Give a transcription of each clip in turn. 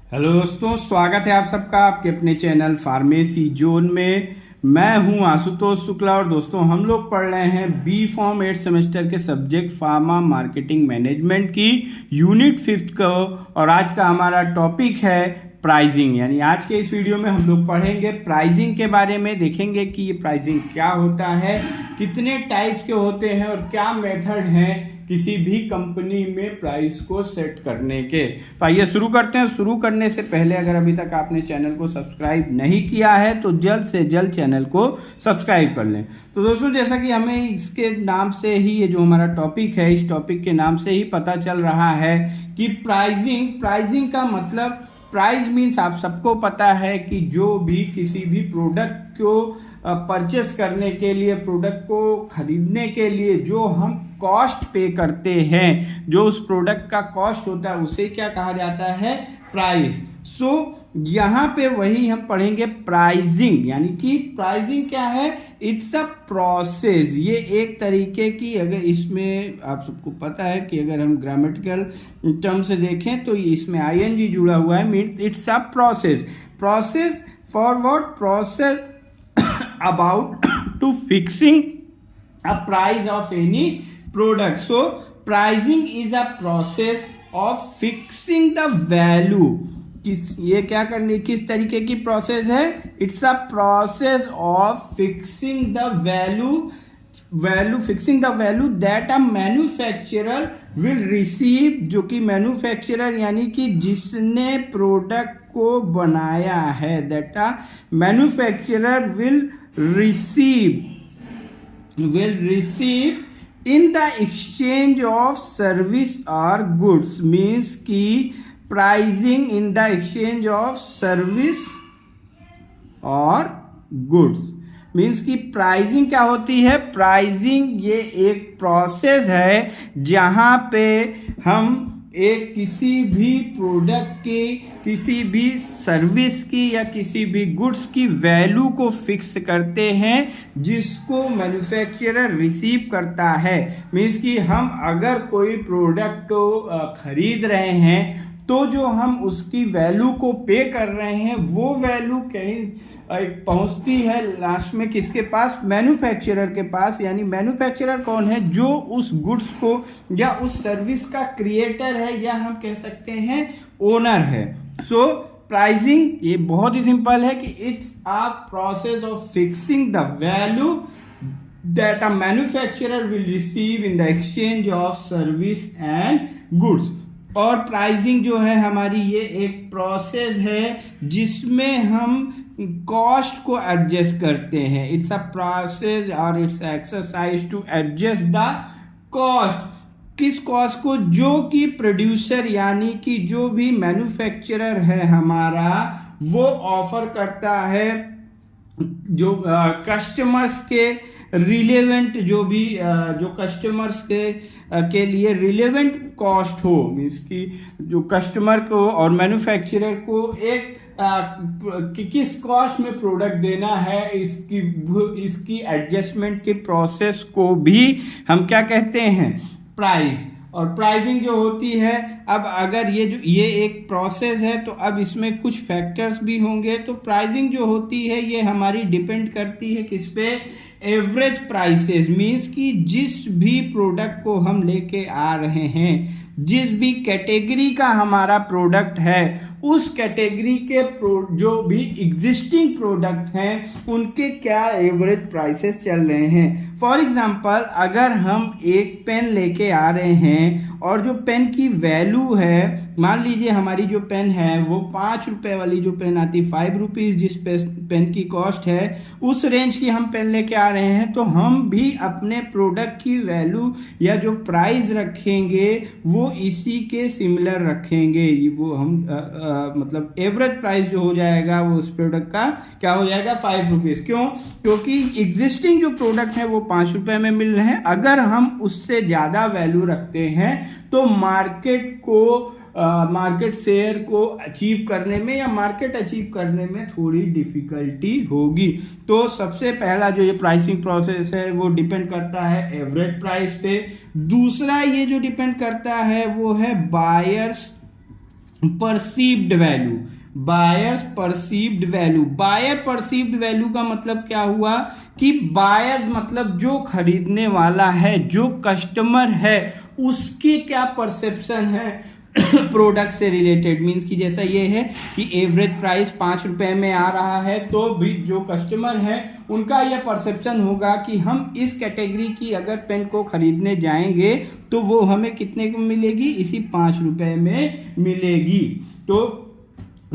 Hello दोस्तों, स्वागत है आप सबका आपके अपने चैनल फार्मेसी जोन में। मैं हूं आशुतोष शुक्ला और दोस्तों हम लोग पढ़ रहे हैं बी फॉर्म 8 सेमेस्टर के सब्जेक्ट फार्मा मार्केटिंग मैनेजमेंट की यूनिट 5 को। और आज का हमारा टॉपिक है प्राइसिंग। यानी आज के इस वीडियो में हम लोग पढ़ेंगे प्राइसिंग के बारे में, देखेंगे कि ये प्राइसिंग क्या होता है, कितने टाइप्स के होते हैं और क्या मेथड हैं किसी भी कंपनी में प्राइस को सेट करने के। तो आइए शुरू करते हैं। शुरू करने से पहले अगर अभी तक आपने चैनल को सब्सक्राइब नहीं किया है तो जल्द से जल्द चैनल को सब्सक्राइब कर लें। तो दोस्तों जैसा कि हमें इसके नाम से ही, ये जो हमारा टॉपिक है, इस टॉपिक के नाम से ही पता चल रहा है कि प्राइसिंग का मतलब, प्राइस मीन्स आप सबको पता है कि जो भी किसी भी प्रोडक्ट को परचेस करने के लिए, प्रोडक्ट को खरीदने के लिए जो हम कॉस्ट पे करते हैं, जो उस प्रोडक्ट का कॉस्ट होता है उसे क्या कहा जाता है, प्राइस। सो यहाँ पे वही हम पढ़ेंगे प्राइसिंग। यानी कि प्राइसिंग क्या है, इट्स अ प्रोसेस। ये एक तरीके की, अगर इसमें आप सबको पता है कि अगर हम ग्रामेटिकल टर्म से देखें तो इसमें आईएनजी जुड़ा हुआ है, means it's a process for what, process about to fixing a price of any product. So pricing is a process of fixing the value. ये क्या करने, किस तरीके की प्रोसेस है, it's a process of fixing the fixing the value that a manufacturer will receive. जो कि manufacturer यानी कि जिसने प्रोडक्ट को बनाया है, that a manufacturer will receive in the exchange of service or goods। means कि pricing in the exchange of service और goods। मीन्स कि प्राइसिंग क्या होती है, प्राइसिंग ये एक प्रोसेस है जहां पे हम एक किसी भी प्रोडक्ट की, किसी भी सर्विस की या किसी भी गुड्स की वैल्यू को फिक्स करते हैं जिसको मैन्युफैक्चरर रिसीव करता है। मीन्स कि हम अगर कोई प्रोडक्ट को खरीद रहे हैं तो जो हम उसकी वैल्यू को पे कर रहे हैं वो वैल्यू कहीं पहुंचती है लास्ट में किसके पास, मैन्युफैक्चरर के पास। यानी मैन्युफैक्चरर कौन है, जो उस गुड्स को या उस सर्विस का क्रिएटर है, या हम कह सकते हैं ओनर है। सो प्राइसिंग ये बहुत ही सिंपल है कि it's a process of fixing the value that a manufacturer will receive in the exchange of service and goods. और प्राइसिंग जो है हमारी, ये एक प्रोसेस है जिसमें हम कॉस्ट को एडजस्ट करते हैं। इट्स अ प्रोसेस और it's exercise to adjust the cost. किस कॉस्ट को, जो कि प्रोड्यूसर यानी कि जो भी मैन्युफैक्चरर है हमारा, वो ऑफर करता है जो कस्टमर्स के रिलेवेंट, जो कस्टमर्स के लिए रिलेवेंट कॉस्ट हो। मीन्स कि जो कस्टमर को और मैन्युफैक्चरर को एक किस कॉस्ट में प्रोडक्ट देना है, इसकी एडजस्टमेंट के प्रोसेस को भी हम क्या कहते हैं, प्राइस। और प्राइसिंग जो होती है, अब अगर ये एक प्रोसेस है तो अब इसमें कुछ फैक्टर्स भी होंगे। तो प्राइसिंग जो होती है ये हमारी डिपेंड करती है किस पे, एवरेज प्राइसेस। मीन्स कि जिस भी प्रोडक्ट को हम लेके आ रहे हैं, जिस भी कैटेगरी का हमारा प्रोडक्ट है, उस कैटेगरी के जो भी एग्जिस्टिंग प्रोडक्ट हैं उनके क्या एवरेज प्राइसेस चल रहे हैं। फॉर एग्जाम्पल, अगर हम एक पेन लेके आ रहे हैं और जो पेन की वैल्यू है, मान लीजिए हमारी जो पेन है वो 5 रुपए वाली जो पेन आती, 5 रुपीज जिस पेन की कॉस्ट है, उस रेंज की हम पेन लेके आ रहे हैं, तो हम भी अपने प्रोडक्ट की वैल्यू या जो प्राइस रखेंगे वो इसी के सिमिलर रखेंगे। वो हम मतलब एवरेज प्राइस जो हो जाएगा वो उस प्रोडक्ट का क्या हो जाएगा, 5 रुपीज। क्यों, क्योंकि एग्जिस्टिंग जो प्रोडक्ट है वो 5 रुपए में मिल रहे हैं। अगर हम उससे ज्यादा वैल्यू रखते हैं तो मार्केट शेयर को अचीव करने में या मार्केट अचीव करने में थोड़ी डिफिकल्टी होगी। तो सबसे पहला जो ये प्राइसिंग प्रोसेस है वो डिपेंड करता है एवरेज प्राइस पे। दूसरा ये जो डिपेंड करता है वो है buyers perceived value, buyer perceived value. Buyer perceived value का मतलब क्या हुआ कि बायर मतलब जो खरीदने वाला है, जो कस्टमर है, उसके क्या परसेप्शन है प्रोडक्ट से रिलेटेड। मीन्स कि जैसा ये है कि एवरेज प्राइस 5 रुपए में आ रहा है, तो भी जो कस्टमर है उनका यह परसेप्शन होगा कि हम इस कैटेगरी की अगर पेन को खरीदने जाएंगे तो वो हमें कितने को मिलेगी, इसी 5 रुपए में मिलेगी। तो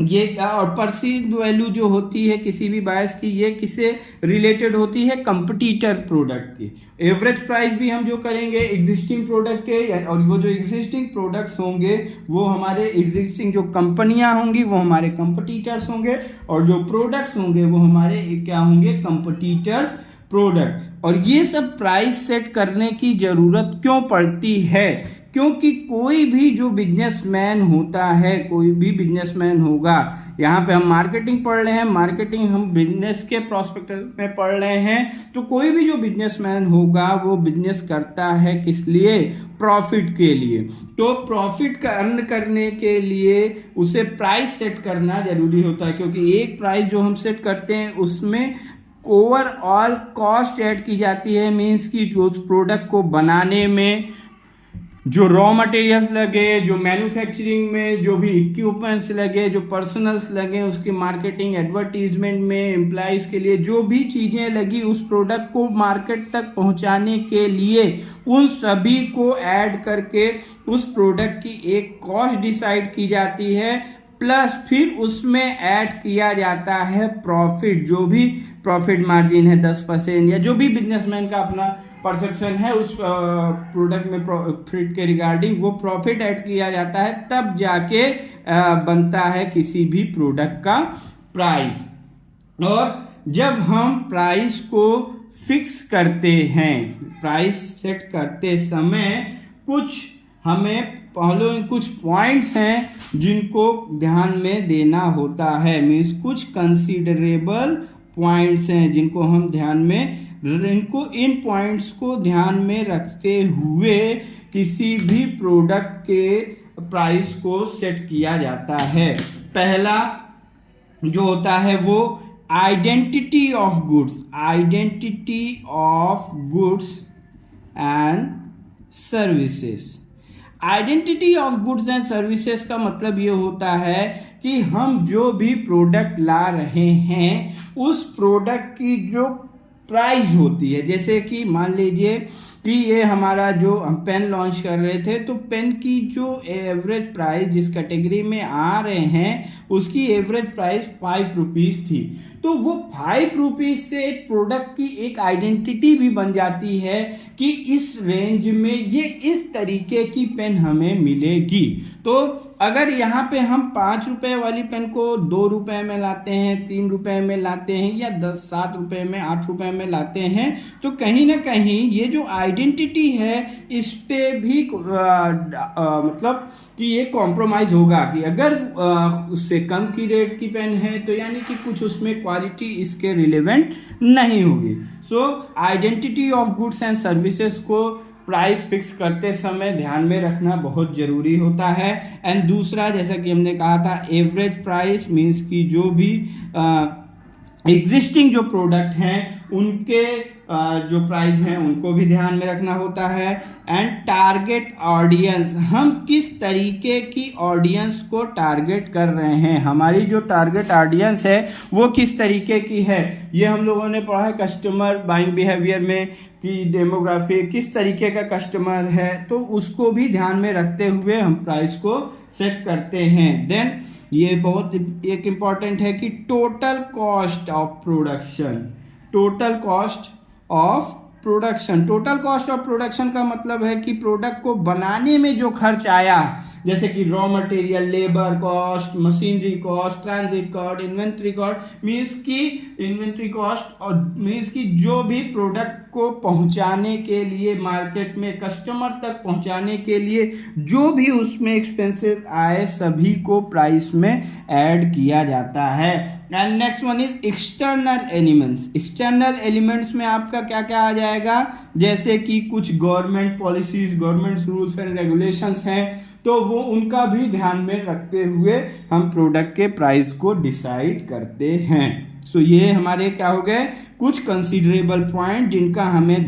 ये क्या, और परसीव्ड वैल्यू जो होती है किसी भी बायर्स की, ये किससे रिलेटेड होती है, कंपटीटर प्रोडक्ट की। एवरेज प्राइस भी हम जो करेंगे एग्जिस्टिंग प्रोडक्ट के, और वो जो एग्जिस्टिंग प्रोडक्ट्स होंगे वो हमारे एग्जिस्टिंग जो कंपनियां होंगी वो हमारे कंपटीटर्स होंगे, और जो प्रोडक्ट्स होंगे वो हमारे क्या होंगे, कंपटीटर्स प्रोडक्ट। और ये सब प्राइस सेट करने की जरूरत क्यों पड़ती है, क्योंकि कोई भी जो बिजनेसमैन होता है, कोई भी बिजनेसमैन होगा, यहाँ पे हम मार्केटिंग पढ़ रहे हैं, मार्केटिंग हम बिजनेस के प्रोस्पेक्टिव में पढ़ रहे हैं, तो कोई भी जो बिजनेसमैन होगा वो बिजनेस करता है किस लिए, प्रॉफिट के लिए। तो प्रॉफिट का अर्न करने के लिए उसे प्राइस सेट करना जरूरी होता है, क्योंकि एक प्राइस जो हम सेट करते हैं उसमें ओवरऑल कॉस्ट ऐड की जाती है। मीन्स कि उस प्रोडक्ट को बनाने में जो रॉ मटेरियल्स लगे, जो मैन्युफैक्चरिंग में जो भी इक्विपमेंट्स लगे, जो पर्सनल्स लगे, उसकी मार्केटिंग एडवर्टीजमेंट में एम्प्लॉइज के लिए जो भी चीजें लगी उस प्रोडक्ट को मार्केट तक पहुंचाने के लिए, उन सभी को ऐड करके उस प्रोडक्ट की एक कॉस्ट डिसाइड की जाती है, प्लस फिर उसमें ऐड किया जाता है प्रॉफिट। जो भी प्रॉफिट मार्जिन है 10% या जो भी बिजनेसमैन का अपना परसेप्शन है उस प्रोडक्ट में प्रॉफिट के रिगार्डिंग, वो प्रॉफिट ऐड किया जाता है, तब जाके बनता है किसी भी प्रोडक्ट का प्राइस। और जब हम प्राइस को फिक्स करते हैं, प्राइस सेट करते समय कुछ हमें फॉलोइंग कुछ पॉइंट्स हैं जिनको ध्यान में देना होता है। मीन्स कुछ कंसीडरेबल पॉइंट्स हैं जिनको हम ध्यान में, इन पॉइंट्स को ध्यान में रखते हुए किसी भी प्रोडक्ट के प्राइस को सेट किया जाता है। पहला जो होता है वो identity of goods, identity of goods and services. Identity of goods and services का मतलब ये होता है कि हम जो भी प्रोडक्ट ला रहे हैं उस प्रोडक्ट की जो प्राइस होती है, जैसे कि मान लीजिए कि ये हमारा जो हम पेन लॉन्च कर रहे थे, तो पेन की जो एवरेज प्राइस जिस कैटेगरी में आ रहे हैं उसकी एवरेज प्राइस 5 रुपीज थी। तो वो 5 रुपीज से प्रोडक्ट की एक आइडेंटिटी भी बन जाती है कि इस रेंज में ये इस तरीके की पेन हमें मिलेगी। तो अगर यहाँ पे हम 5 रुपए वाली पेन को 2 रुपए में लाते हैं, 3 रुपए में लाते हैं, या 7 रुपए में, 8 रुपए में लाते हैं, तो कहीं ना कहीं ये जो आइडेंटिटी है इस पे भी मतलब कि ये कॉम्प्रोमाइज होगा कि अगर उससे कम की रेट की पेन है तो यानी कि कुछ उसमें क्वालिटी इसके रिलेवेंट नहीं होगी। सो identity of goods and services को प्राइस फिक्स करते समय ध्यान में रखना बहुत जरूरी होता है। एंड दूसरा, जैसा कि हमने कहा था, एवरेज प्राइस मीन्स कि जो भी एग्जिस्टिंग जो प्रोडक्ट हैं उनके जो प्राइस हैं उनको भी ध्यान में रखना होता है। एंड टारगेट ऑडियंस, हम किस तरीके की ऑडियंस को टारगेट कर रहे हैं, हमारी जो टारगेट ऑडियंस है वो किस तरीके की है, ये हम लोगों ने पढ़ा है कस्टमर बाइंग बिहेवियर में कि डेमोग्राफी किस तरीके का कस्टमर है, तो उसको भी ध्यान में रखते हुए हम प्राइस को सेट करते हैं। देन ये बहुत एक इम्पॉर्टेंट है कि total cost of production, total cost of production. Total cost of production का मतलब है कि प्रोडक्ट को बनाने में जो खर्च आया, जैसे कि raw material, labour cost, machinery cost, transit cost, inventory cost, means की इन्वेंट्री कॉस्ट, और मीन्स की जो भी प्रोडक्ट को पहुंचाने के लिए मार्केट में कस्टमर तक पहुंचाने के लिए जो भी उसमें एक्सपेंसेस आए सभी को प्राइस में ऐड किया जाता है। And next one is external elements. External elements में आपका क्या क्या आ जाएगा, जैसे कि कुछ government policies, government rules and regulations हैं, तो वो उनका भी ध्यान में रखते हुए हम प्रोडक्ट के प्राइस को डिसाइड करते हैं। सो ये हमारे क्या हो गए कुछ कंसीडरेबल पॉइंट जिनको हमें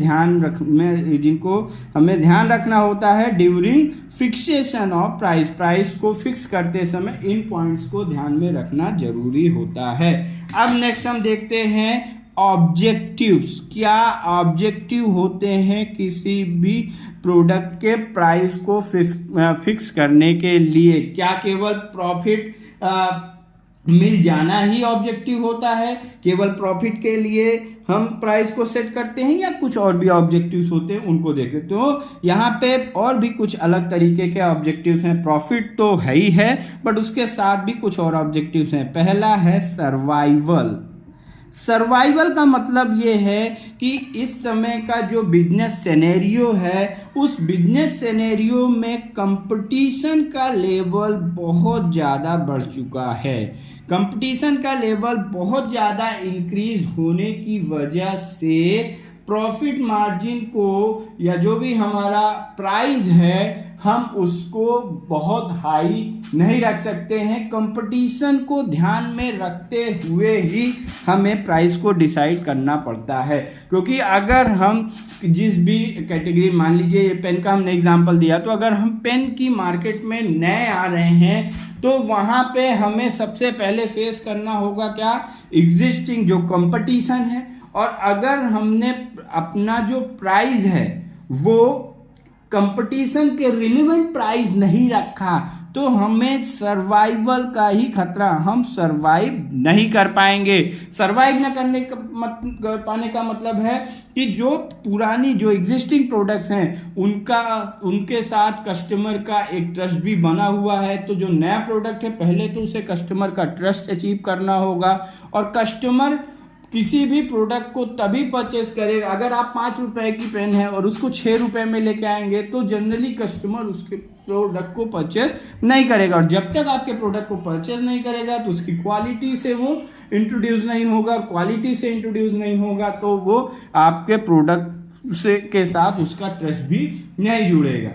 ध्यान रखना होता है during fixation of price. Price को फिक्स करते समय इन पॉइंट्स को ध्यान में रखना जरूरी होता है। अब नेक्स्ट हम देखते हैं ऑब्जेक्टिव्स। क्या ऑब्जेक्टिव होते हैं किसी भी प्रोडक्ट के प्राइस को फिक्स करने के लिए? क्या केवल प्रॉफिट मिल जाना ही ऑब्जेक्टिव होता है? केवल प्रॉफिट के लिए हम प्राइस को सेट करते हैं या कुछ और भी ऑब्जेक्टिव्स होते हैं, उनको देखते हैं। तो यहाँ पे और भी कुछ अलग तरीके के ऑब्जेक्टिव्स हैं। प्रॉफिट तो है ही है, बट उसके साथ भी कुछ और ऑब्जेक्टिव्स हैं। पहला है सर्वाइवल। सर्वाइवल का मतलब ये है कि इस समय का जो बिजनेस सिनेरियो है, उस बिजनेस सिनेरियो में कंपटीशन का लेवल बहुत ज़्यादा बढ़ चुका है। कंपटीशन का लेवल बहुत ज़्यादा इंक्रीज होने की वजह से प्रॉफिट मार्जिन को या जो भी हमारा प्राइस है हम उसको बहुत हाई नहीं रख सकते हैं। कंपटीशन को ध्यान में रखते हुए ही हमें प्राइस को डिसाइड करना पड़ता है, क्योंकि अगर हम जिस भी कैटेगरी, मान लीजिए ये पेन का हमने एग्जांपल दिया, तो अगर हम पेन की मार्केट में नए आ रहे हैं तो वहां पे हमें सबसे पहले फेस करना होगा क्या, एग्जिस्टिंग जो कंपटीशन है। और अगर हमने अपना जो प्राइस है वो कंपटीशन के रिलेवेंट प्राइस नहीं रखा तो हमें सर्वाइवल का ही खतरा, हम सर्वाइव नहीं कर पाएंगे। सर्वाइव न करने का पाने का मतलब है कि जो पुरानी जो एग्जिस्टिंग प्रोडक्ट्स हैं उनके साथ कस्टमर का एक ट्रस्ट भी बना हुआ है। तो जो नया प्रोडक्ट है पहले तो उसे कस्टमर का ट्रस्ट अचीव करना होगा, और कस्टमर किसी भी प्रोडक्ट को तभी परचेस करेगा अगर आप 5 रुपए की पेन है और उसको 6 रुपए में लेके आएंगे तो जनरली कस्टमर उसके प्रोडक्ट को परचेस नहीं करेगा। और जब तक आपके प्रोडक्ट को परचेस नहीं करेगा तो उसकी क्वालिटी से वो इंट्रोड्यूस नहीं होगा, और क्वालिटी से इंट्रोड्यूस नहीं होगा तो वो आपके प्रोडक्ट से के साथ उसका ट्रस्ट भी नहीं जुड़ेगा।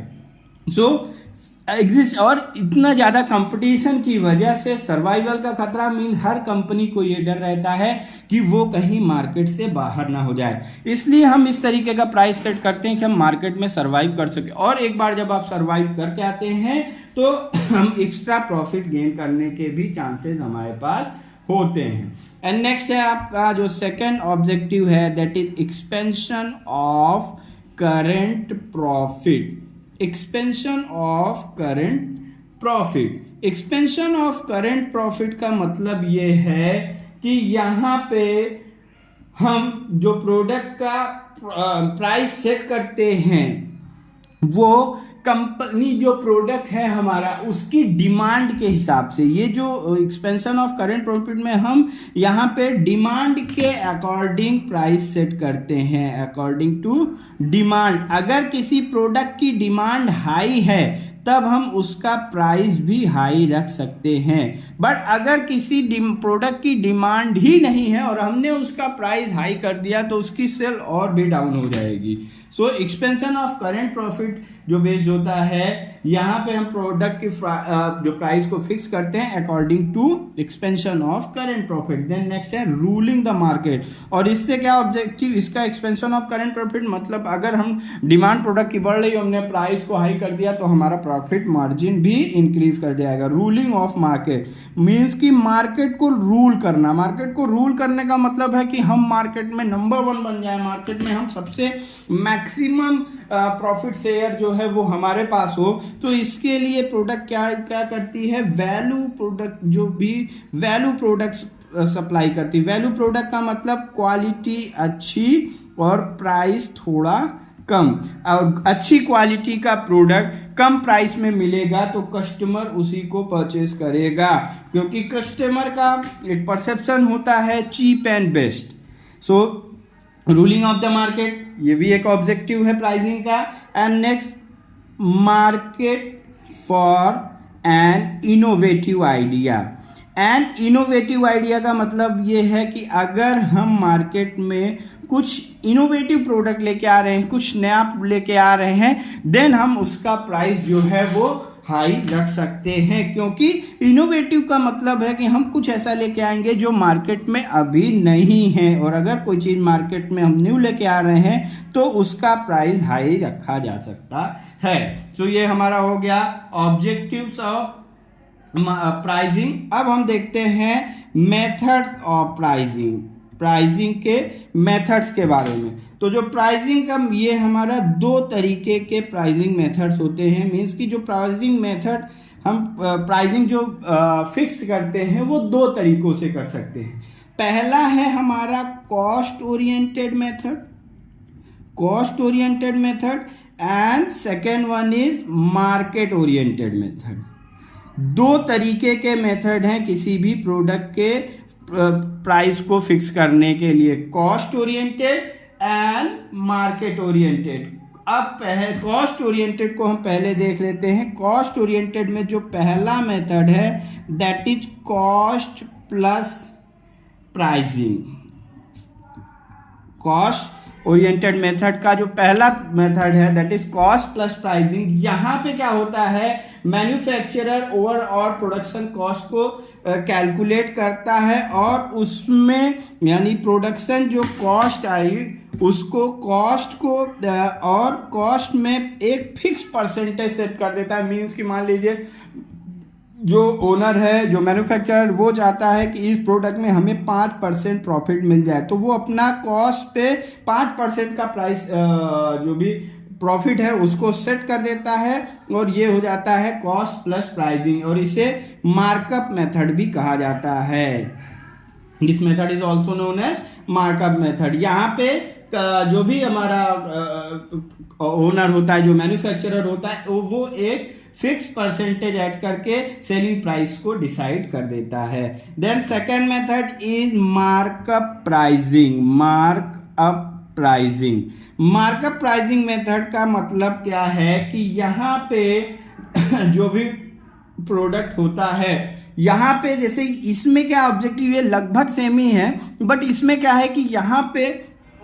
एग्जिस्ट और इतना ज़्यादा कंपटीशन की वजह से सर्वाइवल का खतरा मीन हर कंपनी को ये डर रहता है कि वो कहीं मार्केट से बाहर ना हो जाए, इसलिए हम इस तरीके का प्राइस सेट करते हैं कि हम मार्केट में सर्वाइव कर सके। और एक बार जब आप सर्वाइव कर जाते हैं तो हम एक्स्ट्रा प्रॉफिट गेन करने के भी चांसेस हमारे पास होते हैं। एंड नेक्स्ट है आपका जो सेकेंड ऑब्जेक्टिव है, that is expansion of current profit. Expansion of current profit. Expansion of current profit का मतलब ये है कि यहाँ पे हम जो प्रोडक्ट का प्राइस सेट करते हैं वो कंपनी जो प्रोडक्ट है हमारा उसकी डिमांड के हिसाब से, ये जो एक्सपेंशन ऑफ करेंट प्रॉफिट में हम यहाँ पे डिमांड के अकॉर्डिंग प्राइस सेट करते हैं, अकॉर्डिंग टू डिमांड। अगर किसी प्रोडक्ट की डिमांड हाई है तब हम उसका प्राइस भी हाई रख सकते हैं, बट अगर किसी प्रोडक्ट की डिमांड ही नहीं है और हमने उसका प्राइस हाई कर दिया तो उसकी सेल और भी डाउन हो जाएगी। सो एक्सपेंशन ऑफ करेंट प्रॉफिट जो बेस्ड होता है, यहाँ पे हम प्रोडक्ट की जो प्राइस को फिक्स करते हैं according to expansion of current profit. Then next है रूलिंग द मार्केट। और इससे क्या ऑब्जेक्टिव इसका, एक्सपेंशन ऑफ करेंट प्रॉफिट मतलब अगर हम डिमांड प्रोडक्ट की बढ़ रही है, हमने प्राइस को हाई कर दिया तो हमारा प्रॉफिट मार्जिन भी इंक्रीज कर जाएगा। रूलिंग ऑफ मार्केट मीन्स कि मार्केट को रूल करना। मार्केट को रूल करने का मतलब है कि हम मार्केट में नंबर 1 बन जाए, मार्केट में हम सबसे मैक्सिमम प्रॉफिट शेयर जो है वो हमारे पास हो। तो इसके लिए प्रोडक्ट क्या करती है, वैल्यू प्रोडक्ट, जो भी वैल्यू प्रोडक्ट्स सप्लाई करती है। वैल्यू प्रोडक्ट का मतलब क्वालिटी अच्छी और प्राइस थोड़ा कम, और अच्छी क्वालिटी का प्रोडक्ट कम प्राइस में मिलेगा तो कस्टमर उसी को परचेज करेगा, क्योंकि कस्टमर का एक परसेप्शन होता है cheap and best. So ruling of the market ये भी एक ऑब्जेक्टिव है प्राइसिंग का। And next market for an innovative idea. And innovative idea का मतलब ये है कि अगर हम मार्केट में कुछ इनोवेटिव प्रोडक्ट लेके आ रहे हैं, कुछ नया लेके आ रहे हैं, देन हम उसका प्राइस जो है वो हाई रख सकते हैं, क्योंकि इनोवेटिव का मतलब है कि हम कुछ ऐसा लेके आएंगे जो मार्केट में अभी नहीं है, और अगर कोई चीज मार्केट में हम न्यू लेके आ रहे हैं तो उसका प्राइस हाई रखा जा सकता है। तो ये हमारा हो गया ऑब्जेक्टिव्स ऑफ प्राइसिंग। अब हम देखते हैं मेथड्स ऑफ प्राइसिंग, प्राइसिंग के मेथड्स के बारे में। तो जो प्राइसिंग का ये हमारा दो तरीके के प्राइसिंग मेथड्स होते हैं, मींस कि जो प्राइसिंग मेथड हम प्राइसिंग जो फिक्स करते हैं वो दो तरीकों से कर सकते हैं। पहला है हमारा cost oriented method, cost oriented method, and second one is market oriented method. दो तरीके के मेथड हैं किसी भी प्रोडक्ट के प्राइस को फिक्स करने के लिए, cost oriented and market oriented. अब कॉस्ट ओरिएंटेड को हम पहले देख लेते हैं। कॉस्ट ओरिएंटेड में जो पहला मेथड है that is cost plus pricing. Cost oriented method का जो पहला मेथड है that is cost plus pricing. यहां पे क्या होता है, मैन्युफैक्चरर ओवरऑल प्रोडक्शन कॉस्ट को कैलकुलेट करता है और उसमें यानी प्रोडक्शन जो कॉस्ट आई उसको कॉस्ट को और कॉस्ट में एक फिक्स परसेंटेज सेट कर देता है। मींस कि मान लीजिए जो ओनर है, जो मैन्युफैक्चरर, वो चाहता है कि इस प्रोडक्ट में हमें 5% प्रॉफिट मिल जाए, तो वो अपना कॉस्ट पे 5% का प्राइस जो भी प्रॉफिट है उसको सेट कर देता है, और ये हो जाता है कॉस्ट प्लस प्राइसिंग, और इसे मार्कअप मेथड भी कहा जाता है। This method is also known as markup method. यहाँ पे जो भी हमारा ओनर होता है, जो मैन्युफैक्चरर होता है, वो एक फिक्स परसेंटेज ऐड करके सेलिंग प्राइस को डिसाइड कर देता है। Then second method is markup pricing. Markup pricing, markup pricing method का मतलब क्या है कि यहाँ पे जो भी प्रोडक्ट होता है, यहाँ पे जैसे इसमें क्या ऑब्जेक्टिव है, लगभग सेम ही है, बट इसमें क्या है कि यहाँ पे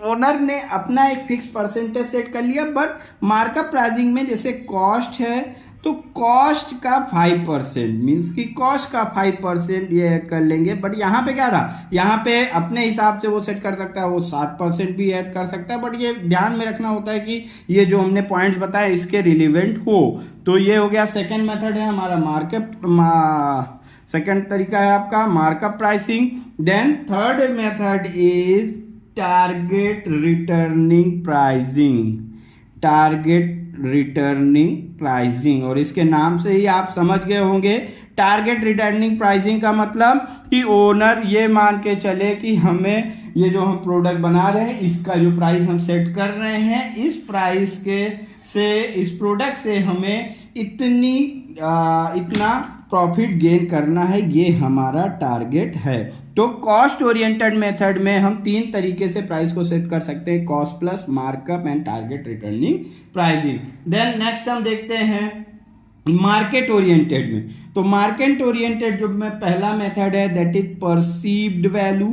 ओनर ने अपना एक फिक्स परसेंटेज सेट कर लिया, बट मार्कअप प्राइसिंग में जैसे कॉस्ट है तो कॉस्ट का 5% मीन्स कि कॉस्ट का 5% ये ऐड कर लेंगे, बट यहाँ पे क्या रहा, यहाँ पे अपने हिसाब से वो सेट कर सकता है, वो 7% भी ऐड कर सकता है, बट ये ध्यान में रखना होता है कि ये जो हमने पॉइंट्स बताए इसके रिलेवेंट हो। तो ये हो गया सेकेंड मेथड है हमारा मार्कअप, सेकेंड तरीका है आपका markup pricing. Then third method is target returning pricing. Target returning pricing, और इसके नाम से ही आप समझ गए होंगे। टारगेट रिटर्निंग प्राइसिंग का मतलब कि ओनर ये मान के चले कि हमें ये जो हम प्रोडक्ट बना रहे हैं इसका जो प्राइस हम सेट कर रहे हैं, इस प्राइस के से इस प्रोडक्ट से हमें इतना प्रॉफिट गेन करना है, ये हमारा टारगेट है। तो कॉस्ट ओरिएंटेड मेथड में हम तीन तरीके से प्राइस को सेट कर सकते हैं, cost plus, markup and target returning pricing. Then next हम देखते हैं मार्केट ओरिएंटेड में। तो मार्केट ओरिएंटेड जो में पहला मेथड है that is perceived value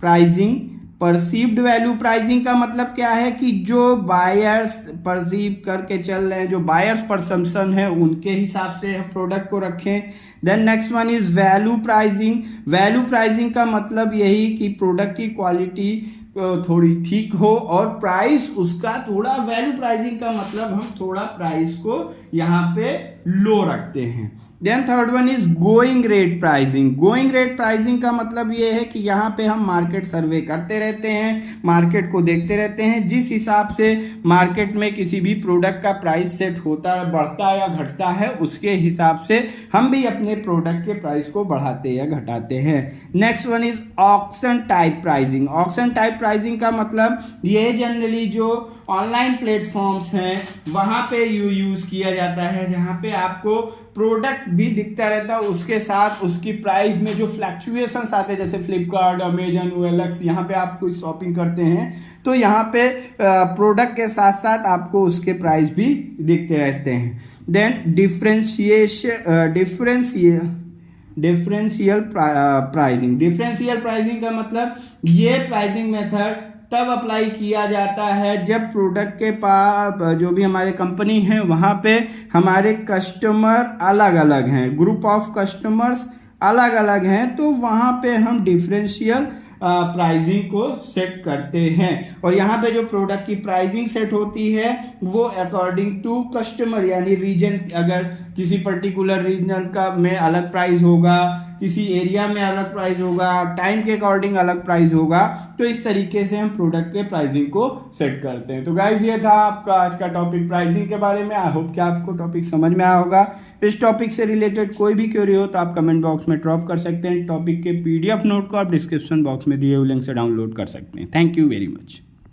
pricing. Perceived value pricing का मतलब क्या है कि जो बायर्स परसीव करके चल रहे हैं, जो बायर्स परसेप्शन है उनके हिसाब से हम प्रोडक्ट को रखें। Then next one is value pricing. Value pricing का मतलब यही कि प्रोडक्ट की क्वालिटी थोड़ी ठीक हो और प्राइस उसका थोड़ा, वैल्यू प्राइसिंग का मतलब हम थोड़ा प्राइस को यहाँ पे लो रखते हैं। Then third one is going rate pricing. Going rate pricing का मतलब ये है कि यहाँ पे हम मार्केट सर्वे करते रहते हैं, मार्केट को देखते रहते हैं, जिस हिसाब से मार्केट में किसी भी प्रोडक्ट का प्राइस सेट होता है, बढ़ता या घटता है, उसके हिसाब से हम भी अपने प्रोडक्ट के प्राइस को बढ़ाते या घटाते हैं। Next one is auction type pricing. Auction type pricing का मतलब ये जनरली जो ऑनलाइन प्लेटफॉर्म्स हैं वहां पे यूज किया जाता है, जहां पे आपको प्रोडक्ट भी दिखता रहता है, उसके साथ उसकी प्राइस में जो फ्लक्चुएशंस आते हैं, जैसे फ्लिपकार्ट, अमेजन, OLX, यहाँ पे आप कोई शॉपिंग करते हैं तो यहाँ पे प्रोडक्ट के साथ साथ आपको उसके प्राइस भी दिखते रहते हैं। Then differential pricing. Differential pricing का मतलब ये प्राइसिंग मेथड तब अप्लाई किया जाता है जब प्रोडक्ट के पास जो भी हमारे कंपनी है वहाँ पे हमारे कस्टमर अलग अलग हैं, ग्रुप ऑफ कस्टमर्स अलग अलग हैं, तो वहाँ पे हम डिफरेंशियल प्राइसिंग को सेट करते हैं। और यहाँ पे जो प्रोडक्ट की प्राइसिंग सेट होती है वो अकॉर्डिंग टू कस्टमर, यानी रीजन, अगर किसी पर्टिकुलर रीजन का में अलग प्राइस होगा, किसी एरिया में अलग प्राइस होगा, टाइम के अकॉर्डिंग अलग प्राइस होगा, तो इस तरीके से हम प्रोडक्ट के प्राइसिंग को सेट करते हैं। तो गाइस ये था आपका आज का टॉपिक प्राइसिंग के बारे में। आई होप कि आपको टॉपिक समझ में आया होगा। इस टॉपिक से रिलेटेड कोई भी क्वेरी हो तो आप कमेंट बॉक्स में ड्रॉप कर सकते हैं। टॉपिक के PDF नोट को आप डिस्क्रिप्शन बॉक्स में दिए हुए लिंक से डाउनलोड कर सकते हैं। Thank you very much.